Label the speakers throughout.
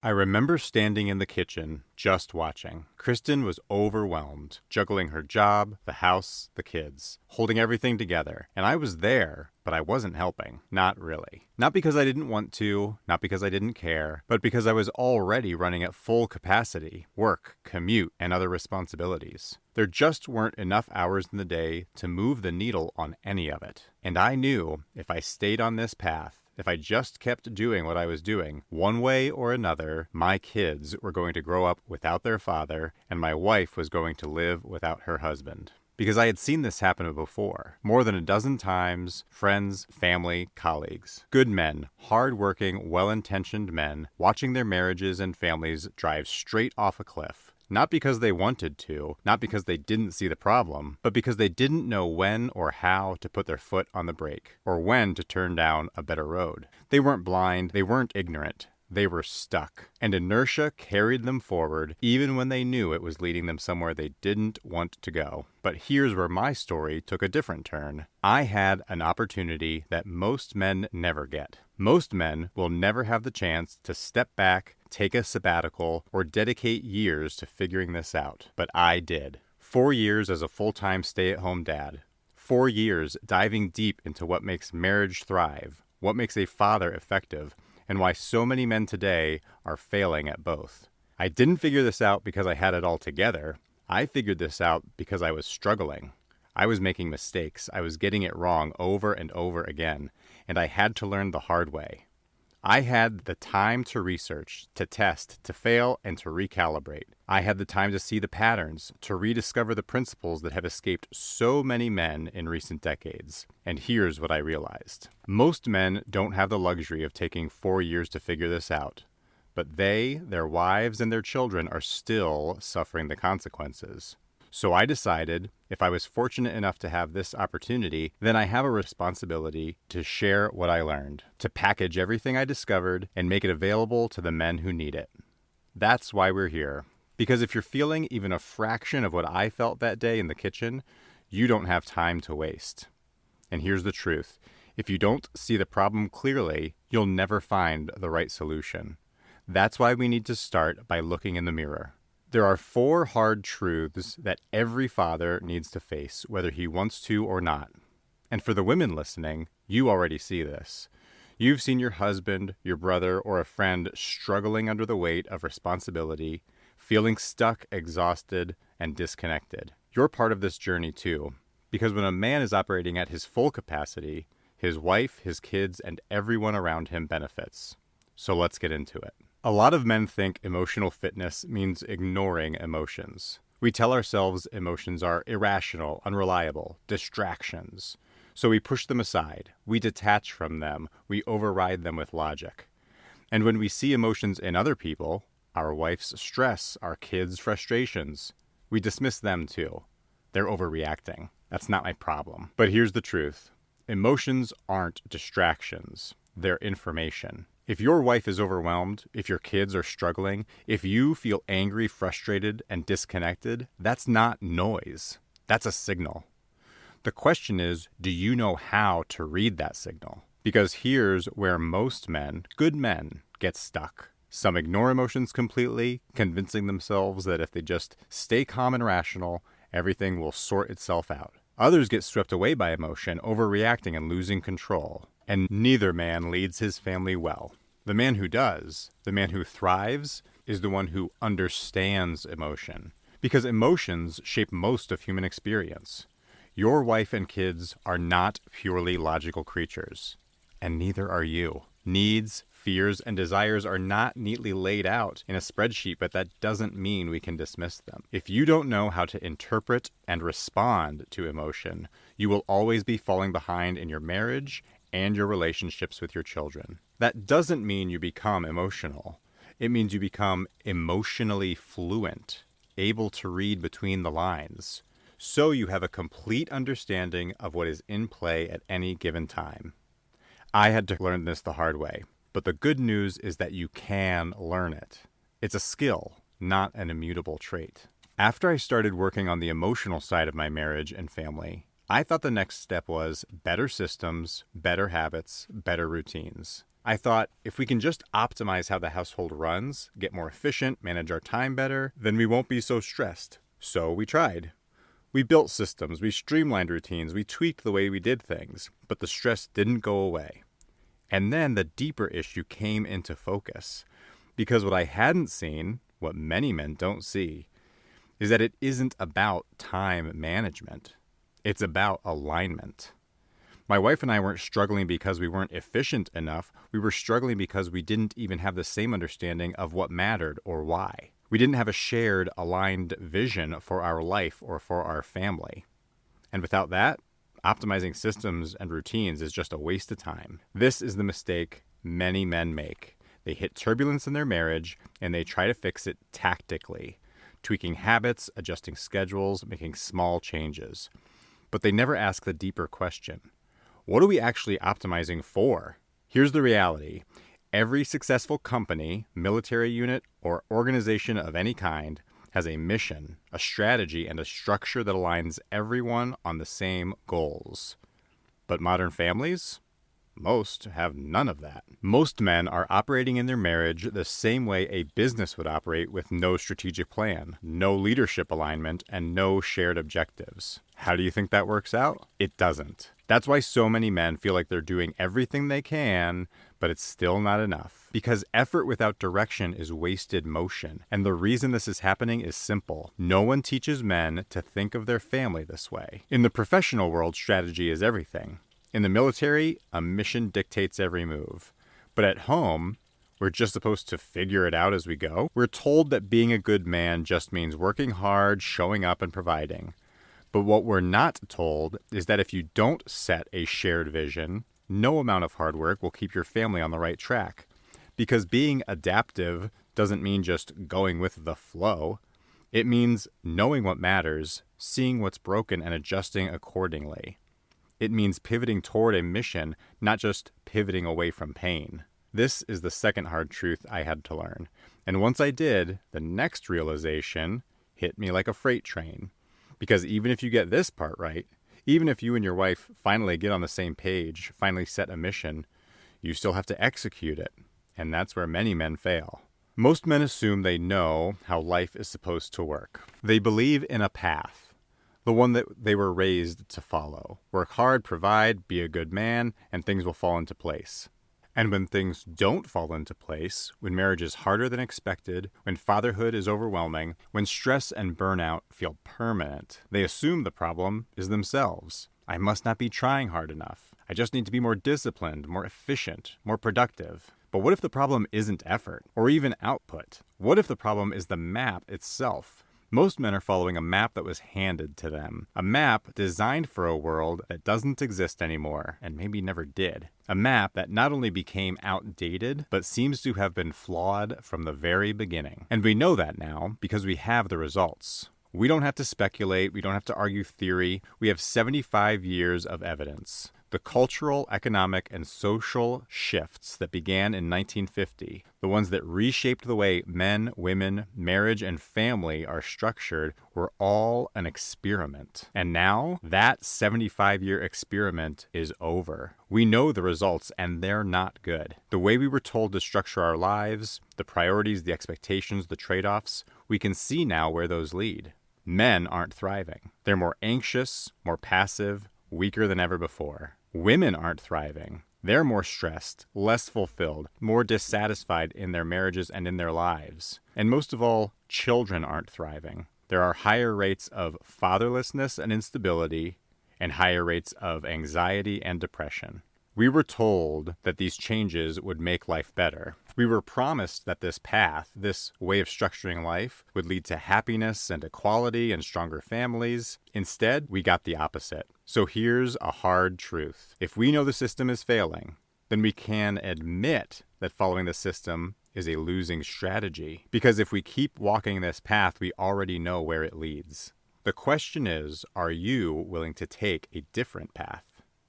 Speaker 1: I remember standing in the kitchen, just watching. Kristen was overwhelmed, juggling her job, the house, the kids, holding everything together. And I was there, but I wasn't helping. Not really. Not because I didn't want to, not because I didn't care, but because I was already running at full capacity, work, commute, and other responsibilities. There just weren't enough hours in the day to move the needle on any of it. And I knew if I stayed on this path, if I just kept doing what I was doing, one way or another, my kids were going to grow up without their father, and my wife was going to live without her husband. Because I had seen this happen before, more than a dozen times, friends, family, colleagues. Good men, hard-working, well-intentioned men, watching their marriages and families drive straight off a cliff. Not because they wanted to, not because they didn't see the problem, but because they didn't know when or how to put their foot on the brake, or when to turn down a better road. They weren't blind, they weren't ignorant. They were stuck, and inertia carried them forward even when they knew it was leading them somewhere they didn't want to go. But here's where my story took a different turn. I had an opportunity that most men never get. Most men will never have the chance to step back, take a sabbatical, or dedicate years to figuring this out. But I did. 4 years as a full-time stay-at-home dad. 4 years diving deep into what makes marriage thrive, what makes a father effective, and why so many men today are failing at both. I didn't figure this out because I had it all together. I figured this out because I was struggling. I was making mistakes. I was getting it wrong over and over again, and I had to learn the hard way. I had the time to research, to test, to fail, and to recalibrate. I had the time to see the patterns, to rediscover the principles that have escaped so many men in recent decades. And here's what I realized. Most men don't have the luxury of taking 4 years to figure this out. But they, their wives, and their children are still suffering the consequences. So I decided, if I was fortunate enough to have this opportunity, then I have a responsibility to share what I learned, to package everything I discovered and make it available to the men who need it. That's why we're here. Because if you're feeling even a fraction of what I felt that day in the kitchen, you don't have time to waste. And here's the truth. If you don't see the problem clearly, you'll never find the right solution. That's why we need to start by looking in the mirror. There are 4 hard truths that every father needs to face, whether he wants to or not. And for the women listening, you already see this. You've seen your husband, your brother, or a friend struggling under the weight of responsibility, feeling stuck, exhausted, and disconnected. You're part of this journey too, because when a man is operating at his full capacity, his wife, his kids, and everyone around him benefits. So let's get into it. A lot of men think emotional fitness means ignoring emotions. We tell ourselves emotions are irrational, unreliable, distractions. So we push them aside, we detach from them, we override them with logic. And when we see emotions in other people, our wife's stress, our kids' frustrations, we dismiss them too. They're overreacting. That's not my problem. But here's the truth. Emotions aren't distractions. They're information. If your wife is overwhelmed, if your kids are struggling, if you feel angry, frustrated, and disconnected, that's not noise. That's a signal. The question is, do you know how to read that signal? Because here's where most men, good men, get stuck. Some ignore emotions completely, convincing themselves that if they just stay calm and rational, everything will sort itself out. Others get swept away by emotion, overreacting and losing control. And neither man leads his family well. The man who does, the man who thrives, is the one who understands emotion. Because emotions shape most of human experience. Your wife and kids are not purely logical creatures. And neither are you. Needs, fears, and desires are not neatly laid out in a spreadsheet, but that doesn't mean we can dismiss them. If you don't know how to interpret and respond to emotion, you will always be falling behind in your marriage and your relationships with your children. That doesn't mean you become emotional. It means you become emotionally fluent, able to read between the lines, so you have a complete understanding of what is in play at any given time. I had to learn this the hard way, but the good news is that you can learn it. It's a skill, not an immutable trait. After I started working on the emotional side of my marriage and family, I thought the next step was better systems, better habits, better routines. I thought, if we can just optimize how the household runs, get more efficient, manage our time better, then we won't be so stressed. So we tried. We built systems, we streamlined routines, we tweaked the way we did things, but the stress didn't go away. And then the deeper issue came into focus. Because what I hadn't seen, what many men don't see, is that it isn't about time management. It's about alignment. My wife and I weren't struggling because we weren't efficient enough. We were struggling because we didn't even have the same understanding of what mattered or why. We didn't have a shared, aligned vision for our life or for our family. And without that, optimizing systems and routines is just a waste of time. This is the mistake many men make. They hit turbulence in their marriage and they try to fix it tactically, tweaking habits, adjusting schedules, making small changes. But they never ask the deeper question. What are we actually optimizing for? Here's the reality. Every successful company, military unit, or organization of any kind has a mission, a strategy, and a structure that aligns everyone on the same goals. But modern families? Most have none of that. Most men are operating in their marriage the same way a business would operate with no strategic plan, no leadership alignment, and no shared objectives. How do you think that works out? It doesn't. That's why so many men feel like they're doing everything they can, but it's still not enough. Because effort without direction is wasted motion. And the reason this is happening is simple. No one teaches men to think of their family this way. In the professional world, strategy is everything. In the military, a mission dictates every move. But at home, we're just supposed to figure it out as we go. We're told that being a good man just means working hard, showing up, and providing. But what we're not told is that if you don't set a shared vision, no amount of hard work will keep your family on the right track. Because being adaptive doesn't mean just going with the flow. It means knowing what matters, seeing what's broken, and adjusting accordingly. It means pivoting toward a mission, not just pivoting away from pain. This is the second hard truth I had to learn. And once I did, the next realization hit me like a freight train. Because even if you get this part right, even if you and your wife finally get on the same page, finally set a mission, you still have to execute it. And that's where many men fail. Most men assume they know how life is supposed to work. They believe in a path. The one that they were raised to follow. Work hard, provide, be a good man, and things will fall into place. And when things don't fall into place, when marriage is harder than expected, when fatherhood is overwhelming, when stress and burnout feel permanent, they assume the problem is themselves. I must not be trying hard enough. I just need to be more disciplined, more efficient, more productive. But what if the problem isn't effort, or even output? What if the problem is the map itself? Most men are following a map that was handed to them. A map designed for a world that doesn't exist anymore, and maybe never did. A map that not only became outdated, but seems to have been flawed from the very beginning. And we know that now because we have the results. We don't have to speculate, we don't have to argue theory. We have 75 years of evidence. The cultural, economic, and social shifts that began in 1950, the ones that reshaped the way men, women, marriage, and family are structured, were all an experiment. And now, that 75-year experiment is over. We know the results, and they're not good. The way we were told to structure our lives, the priorities, the expectations, the trade-offs, we can see now where those lead. Men aren't thriving. They're more anxious, more passive, weaker than ever before. Women aren't thriving. They're more stressed, less fulfilled, more dissatisfied in their marriages and in their lives. And most of all, children aren't thriving. There are higher rates of fatherlessness and instability, and higher rates of anxiety and depression. We were told that these changes would make life better. We were promised that this path, this way of structuring life, would lead to happiness and equality and stronger families. Instead, we got the opposite. So here's a hard truth. If we know the system is failing, then we can admit that following the system is a losing strategy. Because if we keep walking this path, we already know where it leads. The question is, are you willing to take a different path?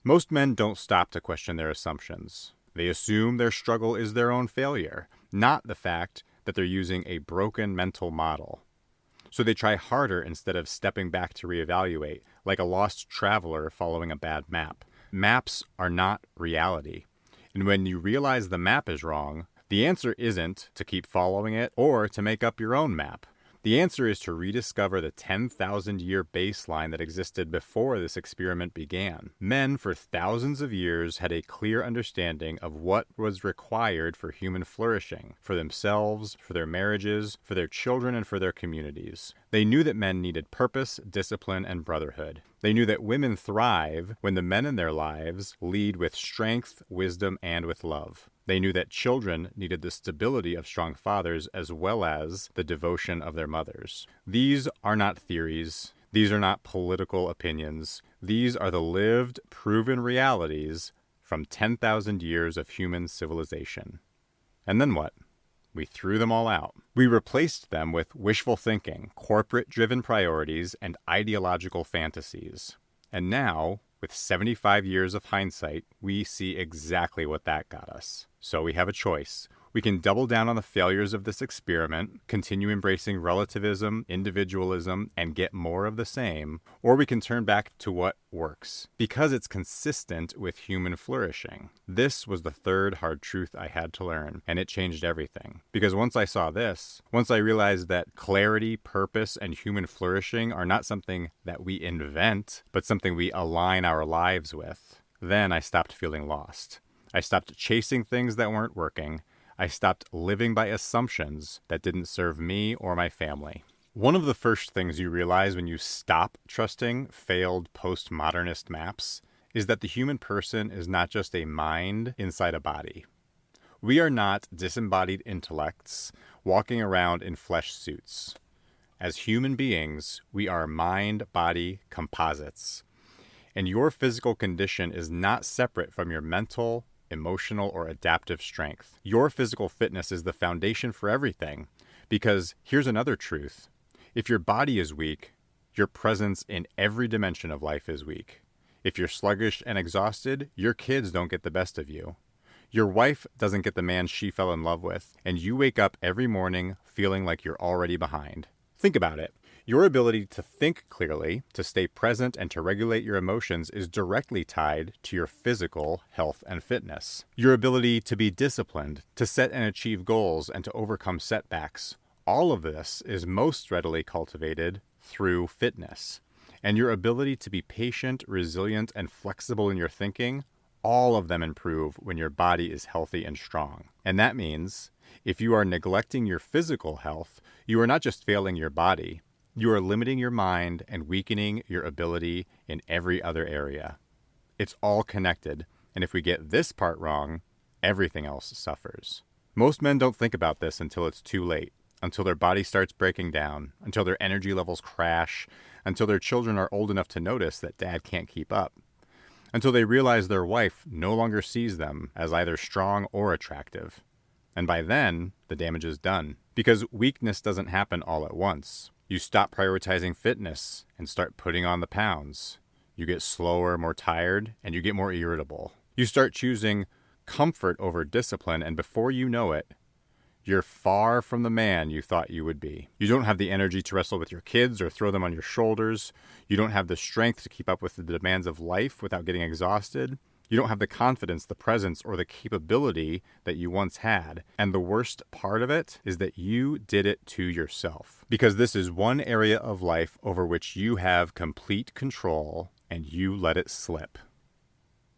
Speaker 1: Most men don't stop to question their assumptions. They assume their struggle is their own failure, not the fact that they're using a broken mental model. So they try harder instead of stepping back to reevaluate, like a lost traveler following a bad map. Maps are not reality. And when you realize the map is wrong, the answer isn't to keep following it or to make up your own map. The answer is to rediscover the 10,000-year baseline that existed before this experiment began. Men for thousands of years had a clear understanding of what was required for human flourishing, for themselves, for their marriages, for their children, and for their communities. They knew that men needed purpose, discipline, and brotherhood. They knew that women thrive when the men in their lives lead with strength, wisdom, and with love. They knew that children needed the stability of strong fathers as well as the devotion of their mothers. These are not theories. These are not political opinions. These are the lived, proven realities from 10,000 years of human civilization. And then what? We threw them all out. We replaced them with wishful thinking, corporate-driven priorities, and ideological fantasies. And now, with 75 years of hindsight, we see exactly what that got us. So we have a choice. We can double down on the failures of this experiment, continue embracing relativism, individualism, and get more of the same, or we can turn back to what works, because it's consistent with human flourishing. This was the third hard truth I had to learn, and it changed everything. Because once I saw this, once I realized that clarity, purpose, and human flourishing are not something that we invent, but something we align our lives with, then I stopped feeling lost. I stopped chasing things that weren't working. I stopped living by assumptions that didn't serve me or my family. One of the first things you realize when you stop trusting failed postmodernist maps is that the human person is not just a mind inside a body. We are not disembodied intellects walking around in flesh suits. As human beings, we are mind-body composites. And your physical condition is not separate from your mental, emotional, or adaptive strength. Your physical fitness is the foundation for everything. Because here's another truth. If your body is weak, your presence in every dimension of life is weak. If you're sluggish and exhausted, your kids don't get the best of you. Your wife doesn't get the man she fell in love with, and you wake up every morning feeling like you're already behind. Think about it. Your ability to think clearly, to stay present, and to regulate your emotions is directly tied to your physical health and fitness. Your ability to be disciplined, to set and achieve goals, and to overcome setbacks. All of this is most readily cultivated through fitness. And your ability to be patient, resilient, and flexible in your thinking, all of them improve when your body is healthy and strong. And that means if you are neglecting your physical health, you are not just failing your body, you are limiting your mind and weakening your ability in every other area. It's all connected, and if we get this part wrong, everything else suffers. Most men don't think about this until it's too late, until their body starts breaking down, until their energy levels crash, until their children are old enough to notice that dad can't keep up, until they realize their wife no longer sees them as either strong or attractive. And by then, the damage is done, because weakness doesn't happen all at once. You stop prioritizing fitness and start putting on the pounds. You get slower, more tired, and you get more irritable. You start choosing comfort over discipline, and before you know it, you're far from the man you thought you would be. You don't have the energy to wrestle with your kids or throw them on your shoulders. You don't have the strength to keep up with the demands of life without getting exhausted. You don't have the confidence, the presence, or the capability that you once had. And the worst part of it is that you did it to yourself. Because this is one area of life over which you have complete control and you let it slip.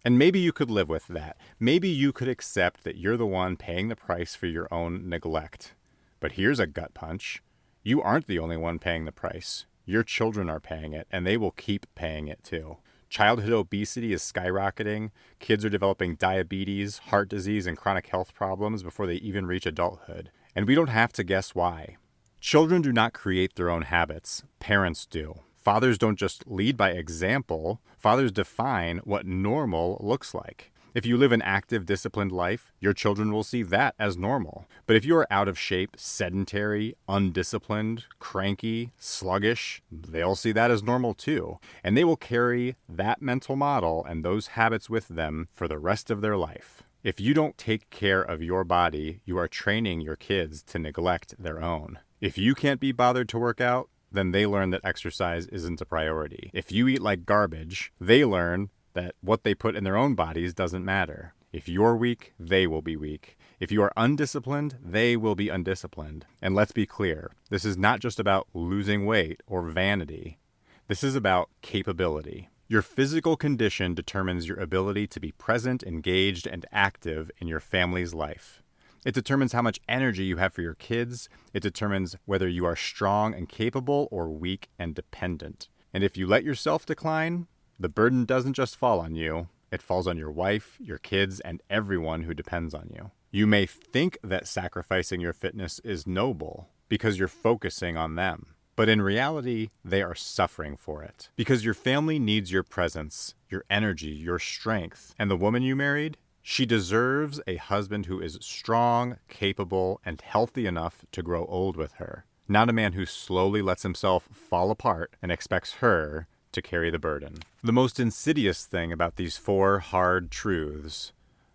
Speaker 1: And maybe you could live with that. Maybe you could accept that you're the one paying the price for your own neglect. But here's a gut punch. You aren't the only one paying the price. Your children are paying it, and they will keep paying it too. Childhood obesity is skyrocketing. Kids are developing diabetes, heart disease, and chronic health problems before they even reach adulthood. And we don't have to guess why. Children do not create their own habits. Parents do. Fathers don't just lead by example. Fathers define what normal looks like. If you live an active, disciplined life, your children will see that as normal. But if you are out of shape, sedentary, undisciplined, cranky, sluggish, they'll see that as normal too. And they will carry that mental model and those habits with them for the rest of their life. If you don't take care of your body, you are training your kids to neglect their own. If you can't be bothered to work out, then they learn that exercise isn't a priority. If you eat like garbage, they learn that what they put in their own bodies doesn't matter. If you're weak, they will be weak. If you are undisciplined, they will be undisciplined. And let's be clear, this is not just about losing weight or vanity. This is about capability. Your physical condition determines your ability to be present, engaged, and active in your family's life. It determines how much energy you have for your kids. It determines whether you are strong and capable or weak and dependent. And if you let yourself decline, the burden doesn't just fall on you. It falls on your wife, your kids, and everyone who depends on you. You may think that sacrificing your fitness is noble because you're focusing on them. But in reality, they are suffering for it. Because your family needs your presence, your energy, your strength. And the woman you married, she deserves a husband who is strong, capable, and healthy enough to grow old with her. Not a man who slowly lets himself fall apart and expects her to carry the burden. The most insidious thing about these 4 hard truths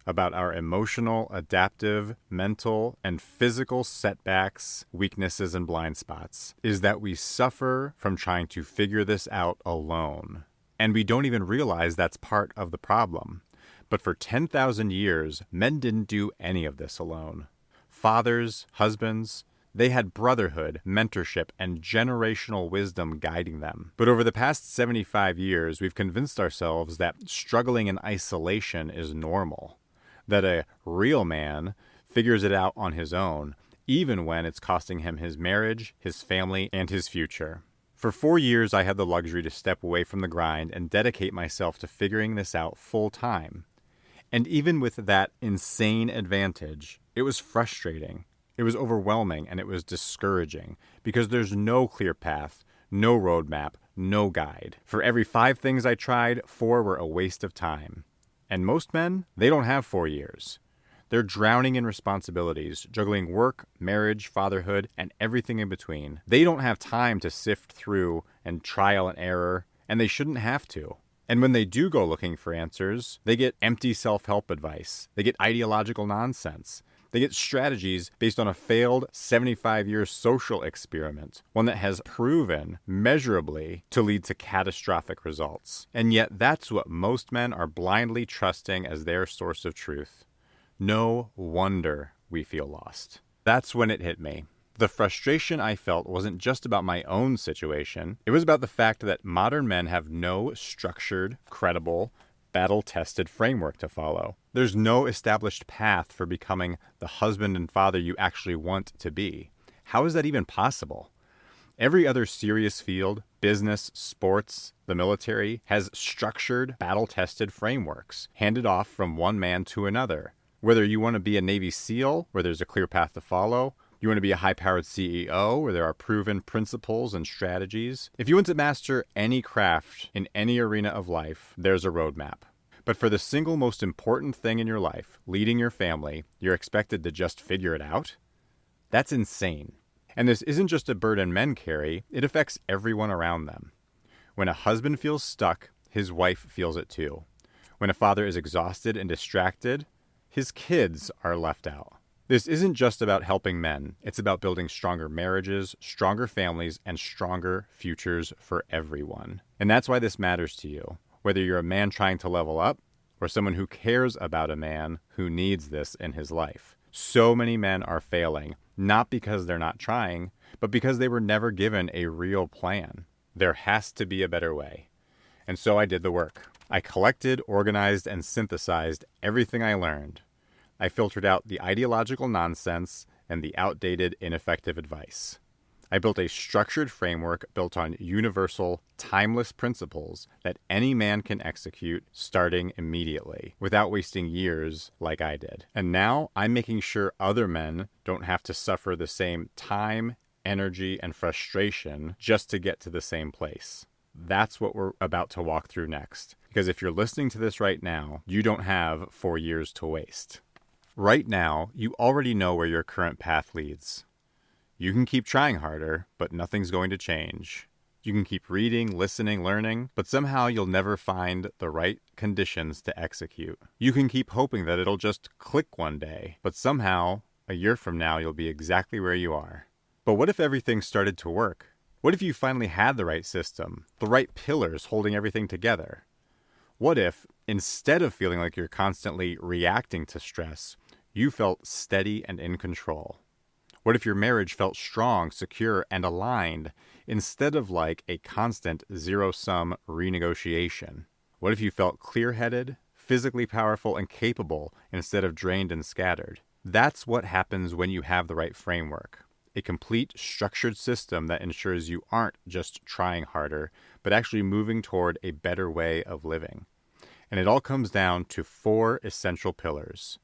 Speaker 1: about our emotional, adaptive, mental, and physical setbacks, weaknesses, and blind spots is that we suffer from trying to figure this out alone. And we don't even realize that's part of the problem. But for 10,000 years, men didn't do any of this alone. Fathers, husbands, they had brotherhood, mentorship, and generational wisdom guiding them. But over the past 75 years, we've convinced ourselves that struggling in isolation is normal. That a real man figures it out on his own, even when it's costing him his marriage, his family, and his future. For 4 years, I had the luxury to step away from the grind and dedicate myself to figuring this out full time. And even with that insane advantage, it was frustrating. It was overwhelming and it was discouraging because there's no clear path, no roadmap, no guide. For every 5 things I tried, 4 were a waste of time. And most men, they don't have 4 years. They're drowning in responsibilities, juggling work, marriage, fatherhood, and everything in between. They don't have time to sift through and trial and error, and they shouldn't have to. And when they do go looking for answers, they get empty self-help advice. They get ideological nonsense. They get strategies based on a failed 75-year social experiment, one that has proven measurably to lead to catastrophic results. And yet that's what most men are blindly trusting as their source of truth. No wonder we feel lost. That's when it hit me. The frustration I felt wasn't just about my own situation. It was about the fact that modern men have no structured, credible, battle-tested framework to follow. There's no established path for becoming the husband and father you actually want to be. How is that even possible? Every other serious field, business, sports, the military, has structured, battle-tested frameworks handed off from one man to another. Whether you want to be a Navy SEAL, where there's a clear path to follow, you want to be a high-powered CEO, where there are proven principles and strategies. If you want to master any craft in any arena of life, there's a roadmap. But for the single most important thing in your life, leading your family, you're expected to just figure it out? That's insane. And this isn't just a burden men carry, it affects everyone around them. When a husband feels stuck, his wife feels it too. When a father is exhausted and distracted, his kids are left out. This isn't just about helping men. It's about building stronger marriages, stronger families, and stronger futures for everyone. And that's why this matters to you. Whether you're a man trying to level up or someone who cares about a man who needs this in his life. So many men are failing, not because they're not trying, but because they were never given a real plan. There has to be a better way. And so I did the work. I collected, organized, and synthesized everything I learned. I filtered out the ideological nonsense and the outdated, ineffective advice. I built a structured framework built on universal, timeless principles that any man can execute starting immediately, without wasting years like I did. And now I'm making sure other men don't have to suffer the same time, energy, and frustration just to get to the same place. That's what we're about to walk through next. Because if you're listening to this right now, you don't have 4 years to waste. Right now, you already know where your current path leads. You can keep trying harder, but nothing's going to change. You can keep reading, listening, learning, but somehow you'll never find the right conditions to execute. You can keep hoping that it'll just click one day, but somehow, a year from now, you'll be exactly where you are. But what if everything started to work? What if you finally had the right system, the right pillars holding everything together? What if, instead of feeling like you're constantly reacting to stress, you felt steady and in control? What if your marriage felt strong, secure, and aligned instead of like a constant zero-sum renegotiation? What if you felt clear-headed, physically powerful, and capable instead of drained and scattered? That's what happens when you have the right framework. A complete, structured system that ensures you aren't just trying harder, but actually moving toward a better way of living. And it all comes down to 4 essential pillars.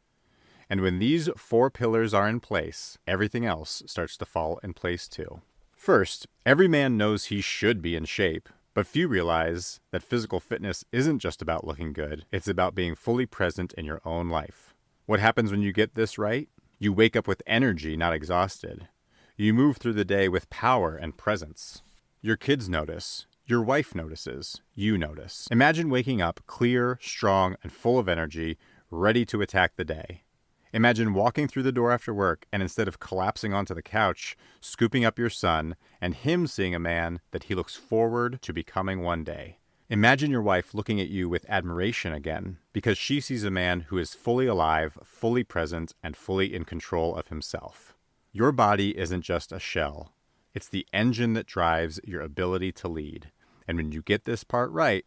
Speaker 1: And when these 4 pillars are in place, everything else starts to fall in place too. First, every man knows he should be in shape, but few realize that physical fitness isn't just about looking good, it's about being fully present in your own life. What happens when you get this right? You wake up with energy, not exhausted. You move through the day with power and presence. Your kids notice. Your wife notices. You notice. Imagine waking up clear, strong, and full of energy, ready to attack the day. Imagine walking through the door after work and instead of collapsing onto the couch, scooping up your son, and him seeing a man that he looks forward to becoming one day. Imagine your wife looking at you with admiration again, because she sees a man who is fully alive, fully present, and fully in control of himself. Your body isn't just a shell. It's the engine that drives your ability to lead. And when you get this part right,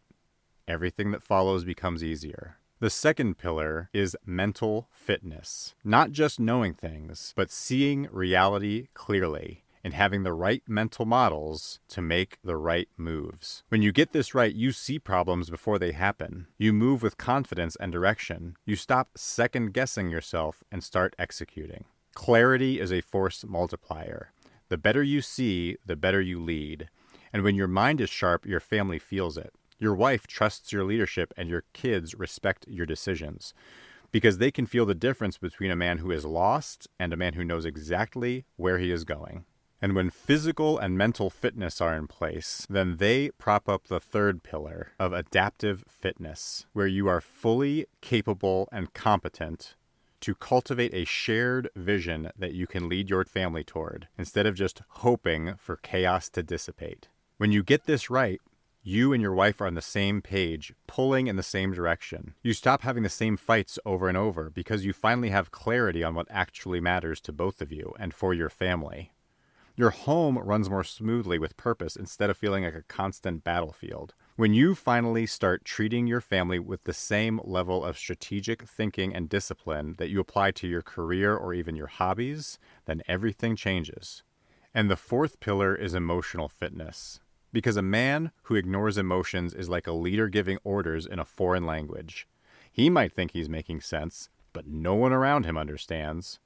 Speaker 1: everything that follows becomes easier. The second pillar is mental fitness. Not just knowing things, but seeing reality clearly and having the right mental models to make the right moves. When you get this right, you see problems before they happen. You move with confidence and direction. You stop second-guessing yourself and start executing. Clarity is a force multiplier. The better you see, the better you lead. And when your mind is sharp, your family feels it. Your wife trusts your leadership and your kids respect your decisions because they can feel the difference between a man who is lost and a man who knows exactly where he is going. And when physical and mental fitness are in place, then they prop up the third pillar of adaptive fitness, where you are fully capable and competent to cultivate a shared vision that you can lead your family toward, instead of just hoping for chaos to dissipate. When you get this right, you and your wife are on the same page, pulling in the same direction. You stop having the same fights over and over because you finally have clarity on what actually matters to both of you and for your family. Your home runs more smoothly with purpose instead of feeling like a constant battlefield. When you finally start treating your family with the same level of strategic thinking and discipline that you apply to your career or even your hobbies, then everything changes. And the fourth pillar is emotional fitness. Because a man who ignores emotions is like a leader giving orders in a foreign language. He might think he's making sense, but no one around him understands.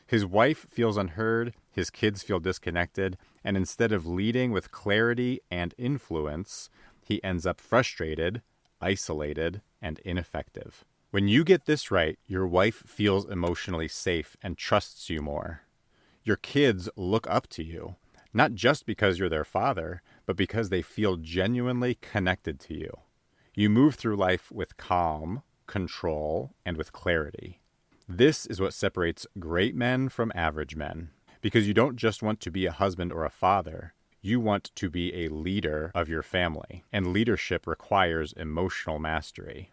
Speaker 1: His wife feels unheard, his kids feel disconnected, and instead of leading with clarity and influence, he ends up frustrated, isolated, and ineffective. When you get this right, your wife feels emotionally safe and trusts you more. Your kids look up to you, not just because you're their father, but because they feel genuinely connected to you. You move through life with calm, control, and with clarity. This is what separates great men from average men, because you don't just want to be a husband or a father, you want to be a leader of your family, and leadership requires emotional mastery.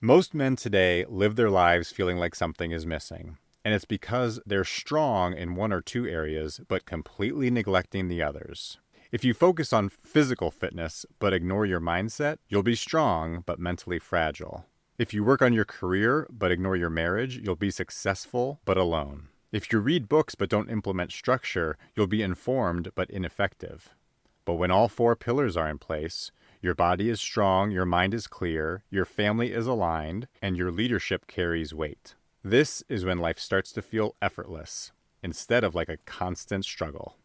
Speaker 1: Most men today live their lives feeling like something is missing, and it's because they're strong in one or two areas, but completely neglecting the others. If you focus on physical fitness, but ignore your mindset, you'll be strong, but mentally fragile. If you work on your career, but ignore your marriage, you'll be successful, but alone. If you read books, but don't implement structure, you'll be informed, but ineffective. But when all four pillars are in place, your body is strong, your mind is clear, your family is aligned, and your leadership carries weight. This is when life starts to feel effortless, instead of like a constant struggle.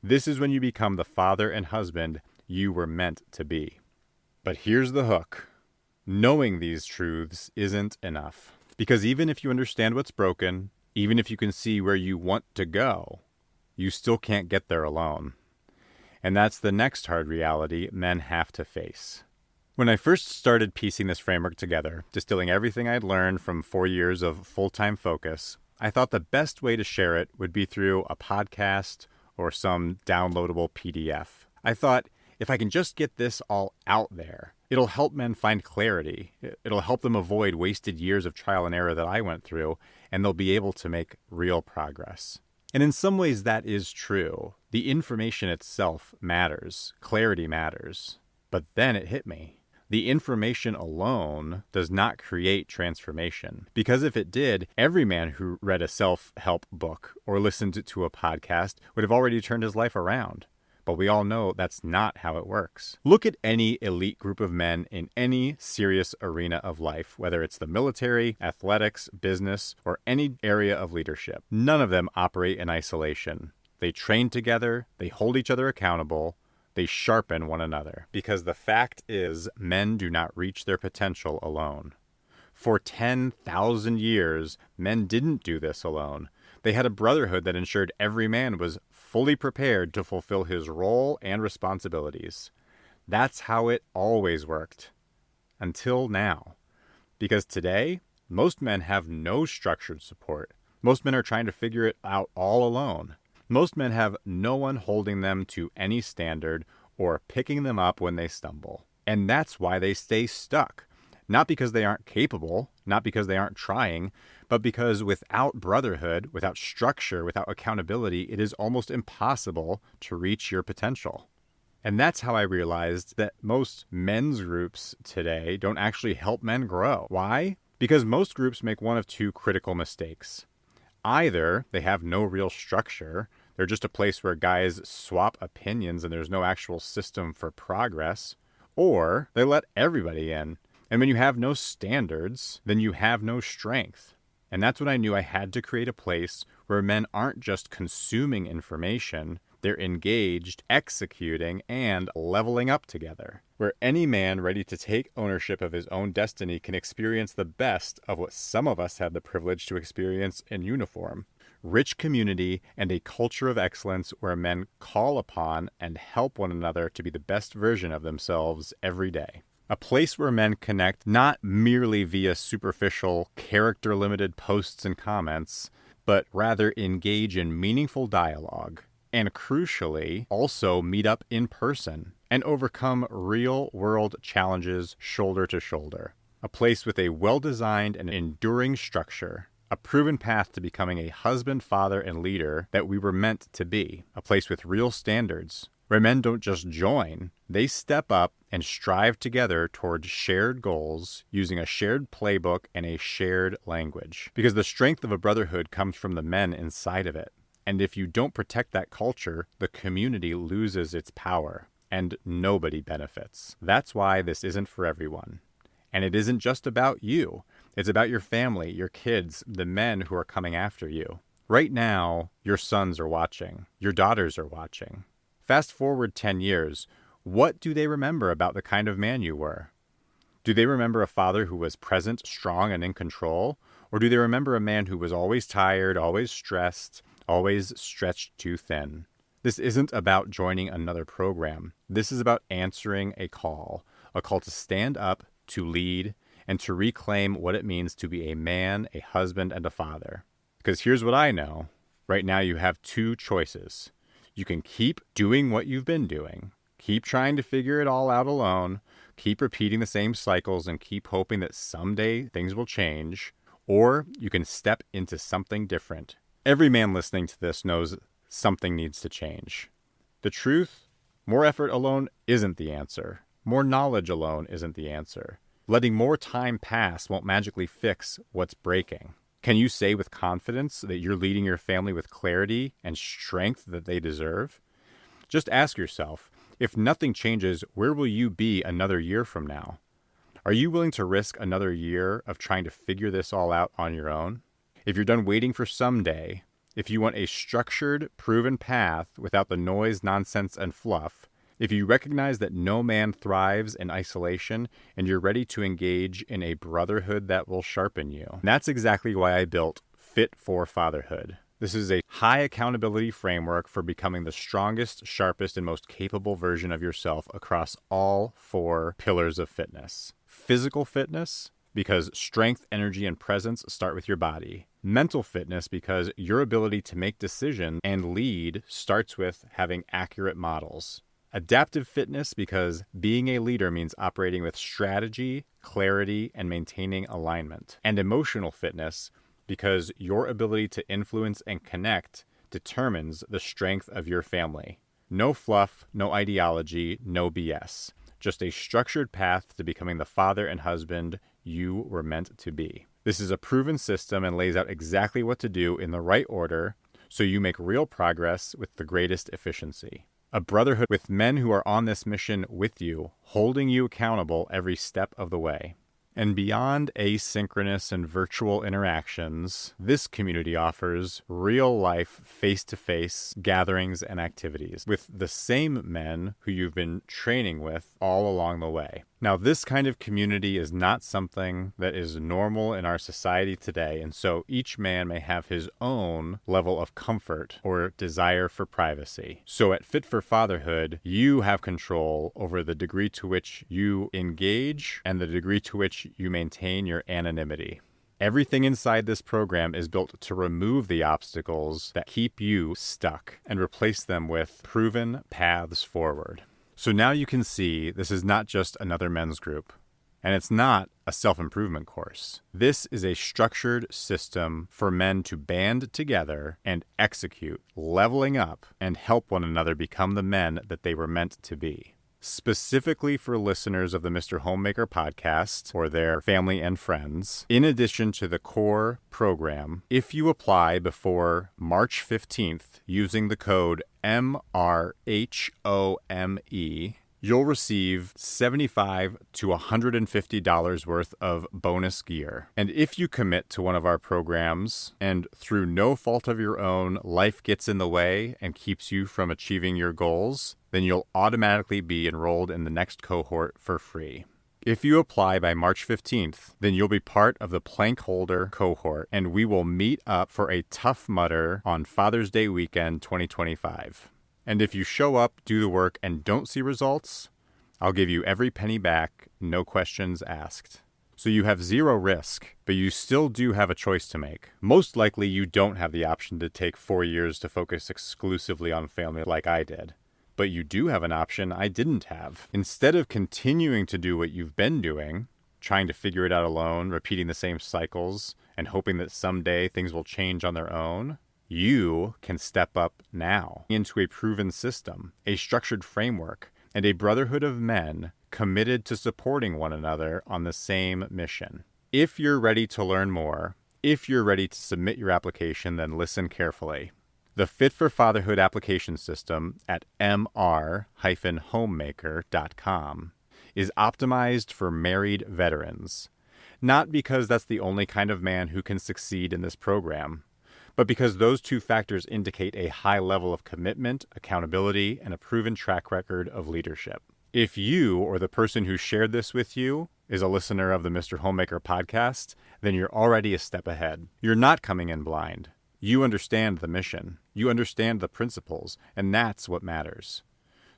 Speaker 1: This is when you become the father and husband you were meant to be. But here's the hook. Knowing these truths isn't enough. Because even if you understand what's broken, even if you can see where you want to go, you still can't get there alone. And that's the next hard reality men have to face. When I first started piecing this framework together, distilling everything I'd learned from 4 years of full-time focus, I thought the best way to share it would be through a podcast or some downloadable PDF. I thought, if I can just get this all out there, It'll help men find clarity. It'll help them avoid wasted years of trial and error that I went through, and they'll be able to make real progress. And in some ways that is true. The information itself matters. Clarity matters. But then it hit me. The information alone does not create transformation. Because if it did, every man who read a self-help book or listened to a podcast would have already turned his life around. But we all know that's not how it works. Look at any elite group of men in any serious arena of life, whether it's the military, athletics, business, or any area of leadership. None of them operate in isolation. They train together, they hold each other accountable, they sharpen one another. Because the fact is, men do not reach their potential alone. For 10,000 years, men didn't do this alone. They had a brotherhood that ensured every man was fully prepared to fulfill his role and responsibilities. That's how it always worked. Until now. Because today, most men have no structured support. Most men are trying to figure it out all alone. Most men have no one holding them to any standard or picking them up when they stumble. And that's why they stay stuck. Not because they aren't capable, not because they aren't trying, but because without brotherhood, without structure, without accountability, it is almost impossible to reach your potential. And that's how I realized that most men's groups today don't actually help men grow. Why? Because most groups make one of two critical mistakes. Either they have no real structure, they're just a place where guys swap opinions and there's no actual system for progress, or they let everybody in. And when you have no standards, then you have no strength. And that's when I knew I had to create a place where men aren't just consuming information, they're engaged, executing, and leveling up together. Where any man ready to take ownership of his own destiny can experience the best of what some of us had the privilege to experience in uniform. Rich community and a culture of excellence where men call upon and help one another to be the best version of themselves every day. A place where men connect not merely via superficial, character-limited posts and comments, but rather engage in meaningful dialogue, and crucially, also meet up in person and overcome real-world challenges shoulder to shoulder. A place with a well-designed and enduring structure, a proven path to becoming a husband, father, and leader that we were meant to be. A place with real standards, where men don't just join, they step up and strive together towards shared goals using a shared playbook and a shared language. Because the strength of a brotherhood comes from the men inside of it. And if you don't protect that culture, the community loses its power, and nobody benefits. That's why this isn't for everyone. And it isn't just about you. It's about your family, your kids, the men who are coming after you. Right now, your sons are watching. Your daughters are watching. Fast forward 10 years, what do they remember about the kind of man you were? Do they remember a father who was present, strong, and in control? Or do they remember a man who was always tired, always stressed, always stretched too thin? This isn't about joining another program. This is about answering a call to stand up, to lead, and to reclaim what it means to be a man, a husband, and a father. Because here's what I know. Right now you have two choices. You can keep doing what you've been doing, keep trying to figure it all out alone, keep repeating the same cycles and keep hoping that someday things will change, or you can step into something different. Every man listening to this knows something needs to change. The truth, more effort alone isn't the answer. More knowledge alone isn't the answer. Letting more time pass won't magically fix what's breaking. Can you say with confidence that you're leading your family with clarity and strength that they deserve? Just ask yourself, if nothing changes, where will you be another year from now? Are you willing to risk another year of trying to figure this all out on your own? If you're done waiting for someday, if you want a structured, proven path without the noise, nonsense, and fluff, if you recognize that no man thrives in isolation and you're ready to engage in a brotherhood that will sharpen you, that's exactly why I built Fit for Fatherhood. This is a high accountability framework for becoming the strongest, sharpest, and most capable version of yourself across all 4 pillars of fitness. Physical fitness, because strength, energy, and presence start with your body. Mental fitness, because your ability to make decisions and lead starts with having accurate models. Adaptive fitness, because being a leader means operating with strategy, clarity, and maintaining alignment. And emotional fitness, because your ability to influence and connect determines the strength of your family. No fluff, no ideology, no BS. Just a structured path to becoming the father and husband you were meant to be. This is a proven system and lays out exactly what to do in the right order so you make real progress with the greatest efficiency. A brotherhood with men who are on this mission with you, holding you accountable every step of the way. And beyond asynchronous and virtual interactions, this community offers real-life, face-to-face gatherings and activities with the same men who you've been training with all along the way. Now, this kind of community is not something that is normal in our society today, and so each man may have his own level of comfort or desire for privacy. So at Fit for Fatherhood, you have control over the degree to which you engage and the degree to which you maintain your anonymity. Everything inside this program is built to remove the obstacles that keep you stuck and replace them with proven paths forward. So now you can see this is not just another men's group, and it's not a self-improvement course. This is a structured system for men to band together and execute, leveling up and help one another become the men that they were meant to be. Specifically for listeners of the Mr. Homemaker podcast or their family and friends, in addition to the core program, if you apply before March 15th using the code MRHOME, you'll receive $75 to $150 worth of bonus gear. And if you commit to one of our programs and through no fault of your own, life gets in the way and keeps you from achieving your goals, then you'll automatically be enrolled in the next cohort for free. If you apply by March 15th, then you'll be part of the plank holder cohort, and we will meet up for a Tough Mudder on Father's Day weekend 2025. And if you show up, do the work, and don't see results, I'll give you every penny back, no questions asked. So you have zero risk, but you still do have a choice to make. Most likely you don't have the option to take 4 years to focus exclusively on family like I did. But you do have an option I didn't have. Instead of continuing to do what you've been doing, trying to figure it out alone, repeating the same cycles, and hoping that someday things will change on their own, you can step up now into a proven system, a structured framework, and a brotherhood of men committed to supporting one another on the same mission. If you're ready to learn more, if you're ready to submit your application, then listen carefully. The Fit for Fatherhood application system at mr-homemaker.com is optimized for married veterans, not because that's the only kind of man who can succeed in this program, but because those two factors indicate a high level of commitment, accountability, and a proven track record of leadership. If you or the person who shared this with you is a listener of the Mr. Homemaker podcast, then you're already a step ahead. You're not coming in blind. You understand the mission. You understand the principles, and that's what matters.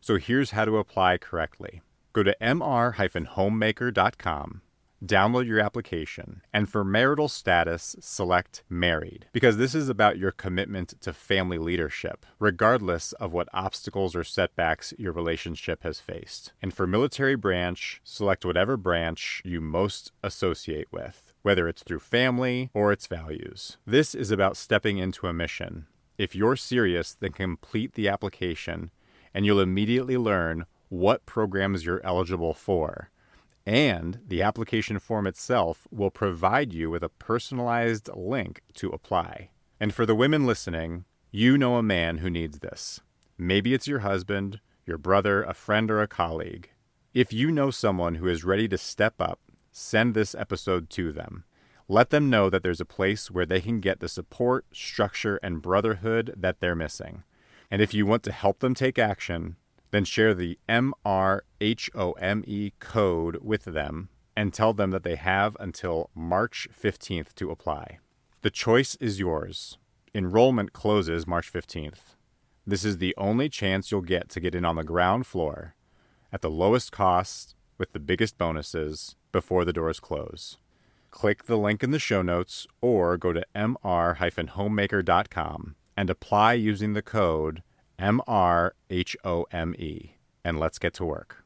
Speaker 1: So here's how to apply correctly. Go to mr-homemaker.com, download your application, and for marital status, select Married, because this is about your commitment to family leadership, regardless of what obstacles or setbacks your relationship has faced. And for military branch, select whatever branch you most associate with, whether it's through family or its values. This is about stepping into a mission. If you're serious, then complete the application, and you'll immediately learn what programs you're eligible for. And the application form itself will provide you with a personalized link to apply. And for the women listening, you know a man who needs this. Maybe it's your husband, your brother, a friend, or a colleague. If you know someone who is ready to step up, send this episode to them. Let them know that there's a place where they can get the support, structure, and brotherhood that they're missing. And if you want to help them take action, then share the MRHOME code with them and tell them that they have until March 15th to apply. The choice is yours. Enrollment closes March 15th. This is the only chance you'll get to get in on the ground floor at the lowest cost with the biggest bonuses before the doors close. Click the link in the show notes or go to mr-homemaker.com and apply using the code MRHOME. and let's get to work.